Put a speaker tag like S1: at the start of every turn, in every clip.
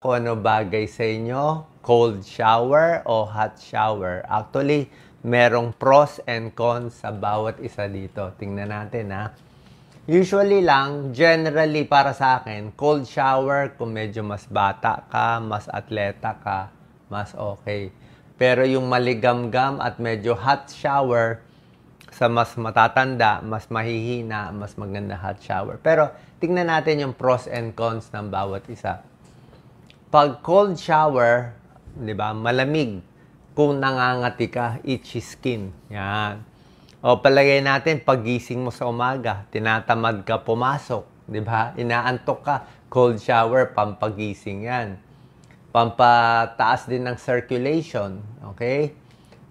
S1: Kung ano bagay sa inyo, cold shower o hot shower. Actually, merong pros and cons sa bawat isa dito. Tingnan natin ha. Usually lang, generally para sa akin, cold shower kung medyo mas bata ka, mas atleta ka, mas okay. Pero yung maligamgam at medyo hot shower, sa mas matatanda, mas mahihina, mas maganda hot shower. Pero tingnan natin yung pros and cons ng bawat isa. Pag cold shower, 'di ba? Malamig. Kung nangangati ka, itchy skin. Yan. O palagay natin paggising mo sa umaga, tinatamad ka pumasok, 'di ba? Inaantok ka, cold shower pampagising 'yan. Pampataas din ng circulation, okay?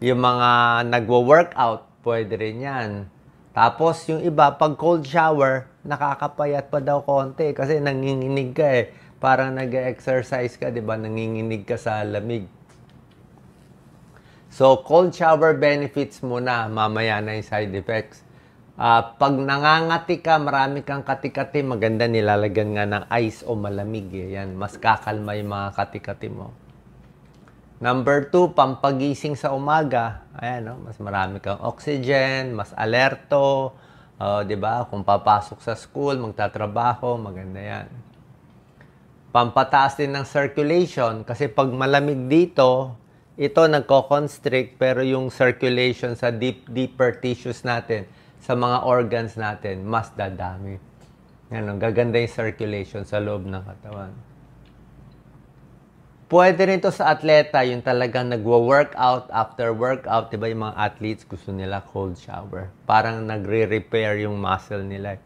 S1: Yung mga nagwo-workout, pwede rin 'yan. Tapos yung iba pag cold shower, nakakapayat pa daw konti kasi nanginginig ka eh. Parang nag-exercise ka, 'di ba? Nanginginig ka sa lamig. So, cold shower benefits muna, mamaya na yung side effects. Pag nangangati ka, marami kang kati-kati, maganda nilalagyan nga ng ice o malamig. Eh. Yan, mas kakalma yung mga kati-kati mo. Number 2, pampagising sa umaga. Ayan, no? Mas marami kang oxygen, mas alerto. 'Di ba? Kung papasok sa school, magtatrabaho, maganda yan. Pampataas din ng circulation kasi pag malamig dito, ito nagko-constrict pero yung circulation sa deeper tissues natin, sa mga organs natin, mas dadami. Yan, gaganda yung circulation sa loob ng katawan. Pwede rin to sa atleta, yung talagang nagwo-workout after workout, diba yung mga athletes gusto nila cold shower. Parang nagre-repair yung muscle nila.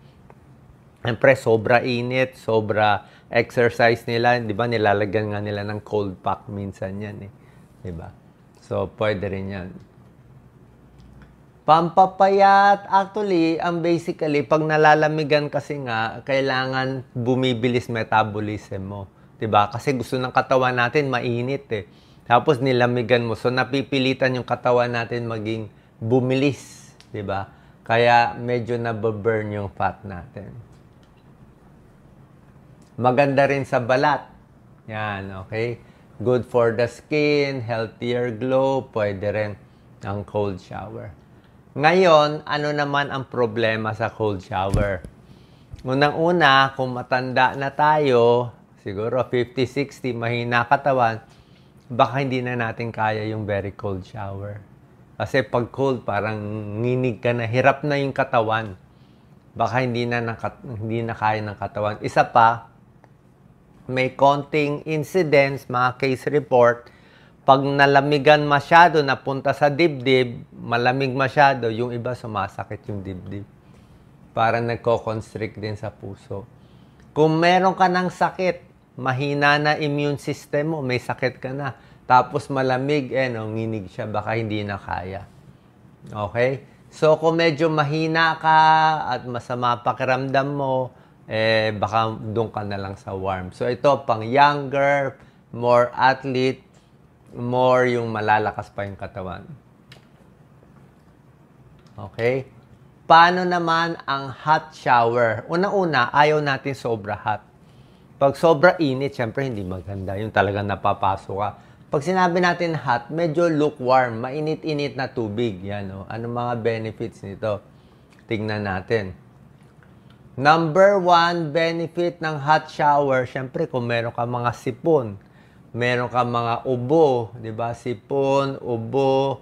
S1: Siyempre, sobra init, sobra exercise nila, di ba, nilalagyan nga nila ng cold pack minsan yan eh. Di ba? So, pwede rin yan. Pampapayat, actually, basically, pag nalalamigan kasi nga, kailangan bumibilis metabolism mo. Di ba? Kasi gusto ng katawan natin mainit eh. Tapos nilamigan mo. So, napipilitan yung katawan natin maging bumilis. Di ba? Kaya medyo nababurn yung fat natin. Maganda rin sa balat. Yan, okay? Good for the skin, healthier glow, pwede rin ang cold shower. Ngayon, ano naman ang problema sa cold shower? Unang-una, kung matanda na tayo, siguro 50, 60, mahina katawan, baka hindi na natin kaya yung very cold shower. Kasi pag cold, parang nginig ka na, hirap na yung katawan. Baka hindi na kaya ng katawan. Isa pa, may konting incidents, mga case report, pag nalamigan masyado, napunta sa dibdib, malamig masyado, yung iba sumasakit yung dibdib. Parang nagko-constrict din sa puso. Kung meron ka ng sakit, mahina na immune system mo, may sakit ka na, tapos malamig, nginig siya, baka hindi na kaya. Okay? So, kung medyo mahina ka at masama pakiramdam mo, baka doon ka na lang sa warm. So, ito pang younger, more athlete, more yung malalakas pa yung katawan. Okay? Paano naman ang hot shower? Una-una, ayaw natin sobra hot. Pag sobra init, syempre hindi maganda. Yung talagang napapasok ka. Pag sinabi natin hot, medyo lukewarm, mainit-init na tubig. Yan, oh. Ano mga benefits nito? Tingnan natin. Number 1 benefit ng hot shower, syempre kung meron ka mga sipon, meron ka mga ubo, di ba? Sipon, ubo,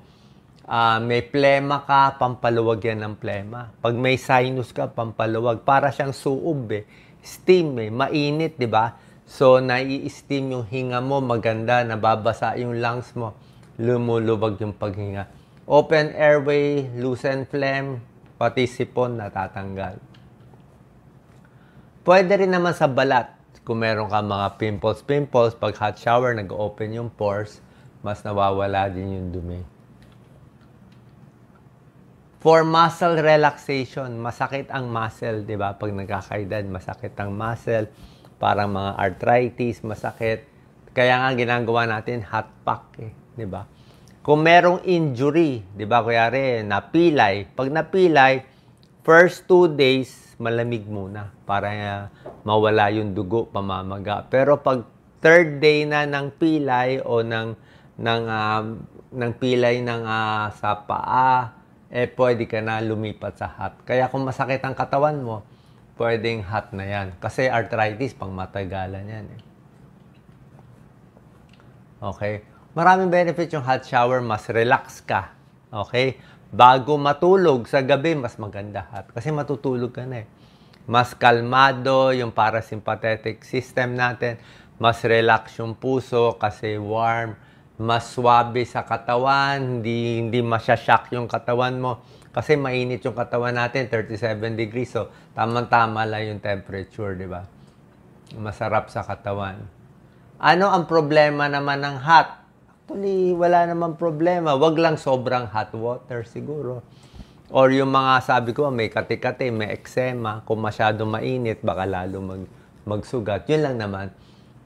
S1: may plema ka, pampaluwag yan ng plema. Pag may sinus ka, pampaluwag. Para siyang suob eh. Steam eh, mainit, di ba? So, nai-steam yung hinga mo, maganda, nababasa yung lungs mo, lumuluwag yung paghinga. Open airway, loosen phlegm, pati sipon natatanggal. Pwede rin naman sa balat. Kung meron ka mga pimples, pag hot shower, nag-open yung pores, mas nawawala din yung dumi. For muscle relaxation, masakit ang muscle, di ba? Pag nagkakaedad, masakit ang muscle. Parang mga arthritis, masakit. Kaya nga ginagawa natin hot pack, di ba? Kung merong injury, di ba? Kuyari, napilay. Pag napilay, first 2 days, malamig muna para mawala yung dugo, pamamaga. Pero pag third day na ng pilay o ng pilay sa paa, pwede ka na lumipat sa hot. Kaya kung masakit ang katawan mo, pwedeng hot na yan. Kasi arthritis, pang matagalan yan. Okay? Maraming benefit yung hot shower, mas relax ka. Okay? Bago matulog sa gabi, mas maganda hot. Kasi matutulog ka na Mas kalmado yung parasympathetic system natin. Mas relax yung puso kasi warm. Mas swabe sa katawan. Hindi masyashock yung katawan mo. Kasi mainit yung katawan natin, 37 degrees. So, tamang-tama lang yung temperature, di ba? Masarap sa katawan. Ano ang problema naman ng hot? Actually, wala namang problema. Wag lang sobrang hot water siguro. Or yung mga sabi ko, may kati-kati, may eczema. Kung masyado mainit, baka lalo magsugat. Yun lang naman.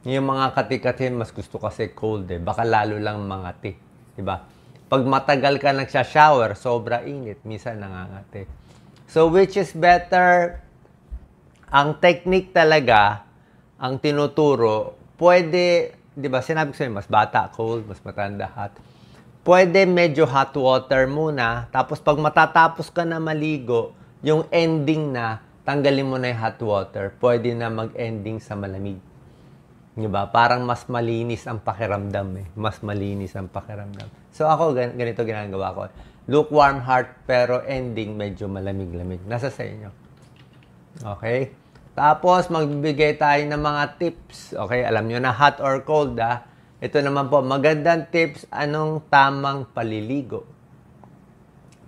S1: Yung mga kati-kati, mas gusto kasi cold Baka lalo lang mangati. Diba? Pag matagal ka nagsha-shower, sobra init. Minsan nangangati. So, which is better? Ang technique talaga, ang tinuturo, pwede, di ba, sinabi ko sa'yo, mas bata, cold, mas matanda, hot. Pwede medyo hot water muna, tapos pag matatapos ka na maligo, yung ending na, tanggalin mo na yung hot water, pwede na mag-ending sa malamig. Di ba? Parang mas malinis ang pakiramdam Mas malinis ang pakiramdam. So ako, ganito ginagawa ko. Lukewarm heart, pero ending medyo malamig-lamig. Nasa sa inyo. Okay? Tapos, magbibigay tayo ng mga tips. Okay, alam nyo na hot or cold, Ito naman po, magandang tips, anong tamang paliligo.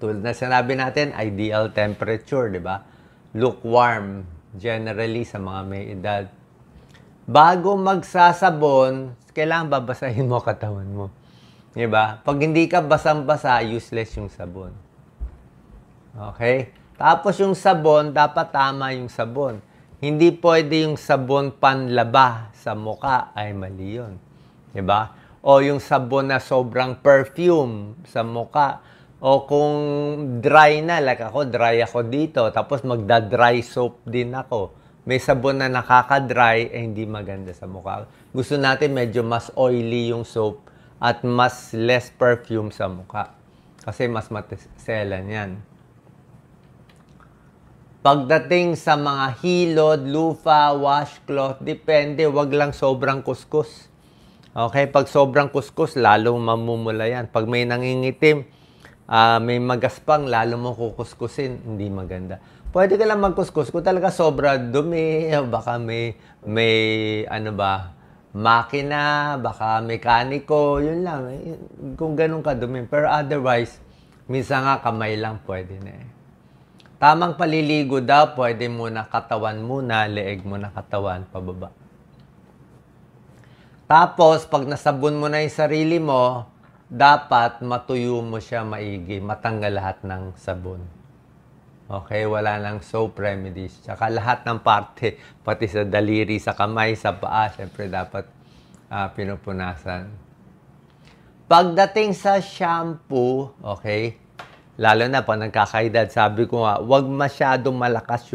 S1: Tulad na sinabi natin, ideal temperature, di ba? Lukewarm, generally sa mga may edad. Bago magsasabon, kailangan babasahin mo katawan mo. Di ba? Pag hindi ka basang-basa, useless yung sabon. Okay? Tapos yung sabon, dapat tama yung sabon. Hindi pwede yung sabon panlaba sa muka, ay mali yun. Diba? O yung sabon na sobrang perfume sa muka. O kung dry na, like ako, dry ako dito, tapos magda-dry soap din ako. May sabon na nakaka-dry, hindi maganda sa mukha. Gusto natin medyo mas oily yung soap at mas less perfume sa mukha. Kasi mas matiselan yan. Pagdating sa mga hilod, lufa, washcloth, depende, wag lang sobrang kuskus. Okay, pag sobrang kuskus, lalong mamumula yan. Pag may nangingitim, may magaspang, lalo mo kukuskusin, hindi maganda. Pwede ka lang magkuskus kung talaga sobra dumi, baka may makina, baka mekaniko, yun lang. Kung ganun ka dumi. Pero otherwise, minsan nga kamay lang pwede na Tamang paliligo daw, pwede muna katawan muna, leeg muna katawan, pababa. Tapos, pag nasabon mo na yung sarili mo, dapat matuyo mo siya maigi, matanggal lahat ng sabon. Okay, wala nang soap remedies. Tsaka lahat ng parte, pati sa daliri, sa kamay, sa paa, syempre dapat pinupunasan. Pagdating sa shampoo, okay, lalo na pag nagkakaedad, sabi ko nga, huwag masyadong malakas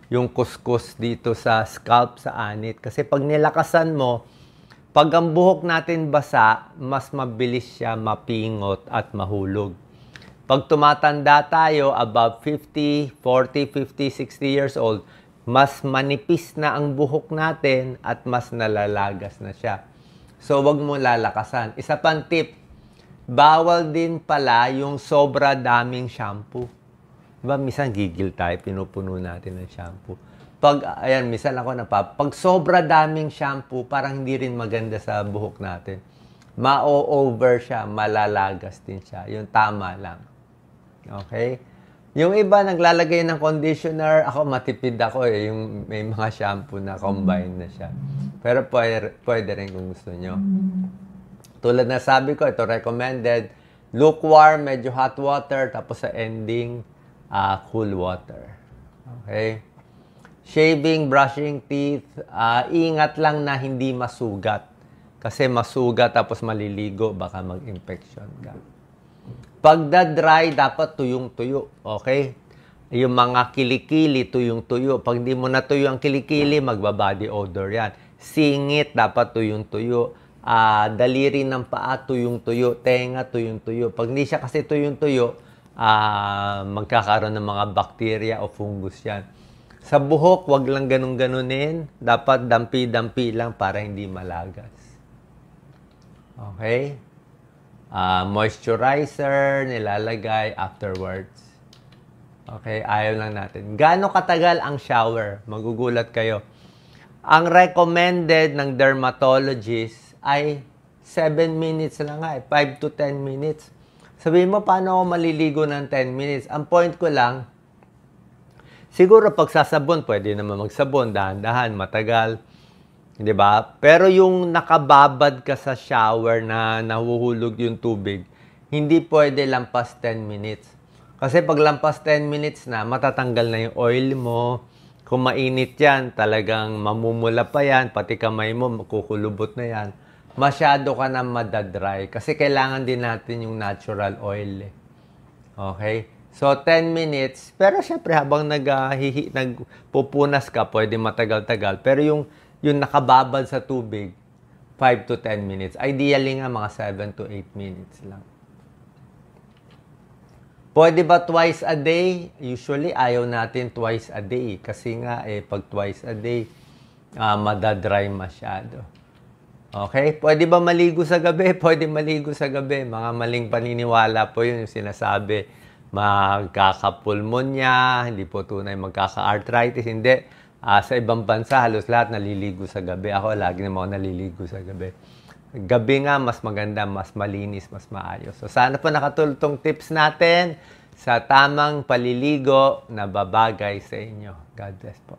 S1: yung kuskus dito sa scalp, sa anit. Kasi pag nilakasan mo, pag ang buhok natin basa, mas mabilis siya mapingot at mahulog. Pag tumatanda tayo, about 50, 40, 50, 60 years old, mas manipis na ang buhok natin at mas nalalagas na siya. So, huwag mo lalakasan. Isa pang tip, bawal din pala yung sobra daming shampoo. Diba, minsan gigil tayo, pinupuno natin ng shampoo. Minsan ako pag sobra daming shampoo, parang hindi rin maganda sa buhok natin. Ma-over siya, malalagas din siya. Yung tama lang. Okay? Yung iba, naglalagay ng conditioner. Ako, matipid ako yung may mga shampoo na combine na siya. Pero pwede rin kung gusto nyo. Tulad na sabi ko, ito recommended, lukewarm, medyo hot water, tapos sa ending, cool water. Okay? Shaving, brushing teeth, ingat lang na hindi masugat. Kasi masugat tapos maliligo, baka mag-infection ka. Pagda-dry, dapat tuyong-tuyo. Okay? Yung mga kilikili, tuyong-tuyo. Pag di mo natuyo ang kilikili, magba-body odor yan. Singit, dapat tuyong-tuyo. Daliri ng paa, tuyong-tuyo. Tenga, tuyong-tuyo. Pag hindi siya kasi tuyong-tuyo, magkakaroon ng mga bacteria o fungus yan. Sa buhok, wag lang ganun-ganunin. Dapat dampi-dampi lang para hindi malagas. Okay? Moisturizer, nilalagay afterwards. Okay, ayaw lang natin. Gaano katagal ang shower? Magugulat kayo. Ang recommended ng dermatologist ay 7 minutes lang nga, 5 to 10 minutes. Sabihin mo, paano ako maliligo ng 10 minutes? Ang point ko lang, siguro pag sasabon, pwede naman magsabon, dahan-dahan, matagal. Di ba? Pero yung nakababad ka sa shower na nahuhulog yung tubig, hindi pwede lampas 10 minutes. Kasi pag lampas 10 minutes na, matatanggal na yung oil mo. Kung mainit yan, talagang mamumula pa yan. Pati kamay mo, makukulubot na yan. Masyado ka na madadry. Kasi kailangan din natin yung natural oil. Okay? So, 10 minutes. Pero syempre, habang nagpupunas ka, pwede matagal-tagal. Pero yung nakababad sa tubig, 5 to 10 minutes. Ideally nga, mga 7 to 8 minutes lang. Pwede ba twice a day? Usually, ayaw natin twice a day. Kasi nga, pag twice a day, madadry masyado. Okay? Pwede ba maligo sa gabi? Pwede maligo sa gabi. Mga maling paniniwala po yun yung sinasabi. Magkakapulmonya, hindi po tunay magkaka-arthritis. Hindi. Sa ibang bansa, halos lahat naliligo sa gabi. Ako, lagi naman ako naliligo sa gabi. Gabi nga, mas maganda, mas malinis, mas maayos. So, sana po nakatulong tips natin sa tamang paliligo na babagay sa inyo. God bless po.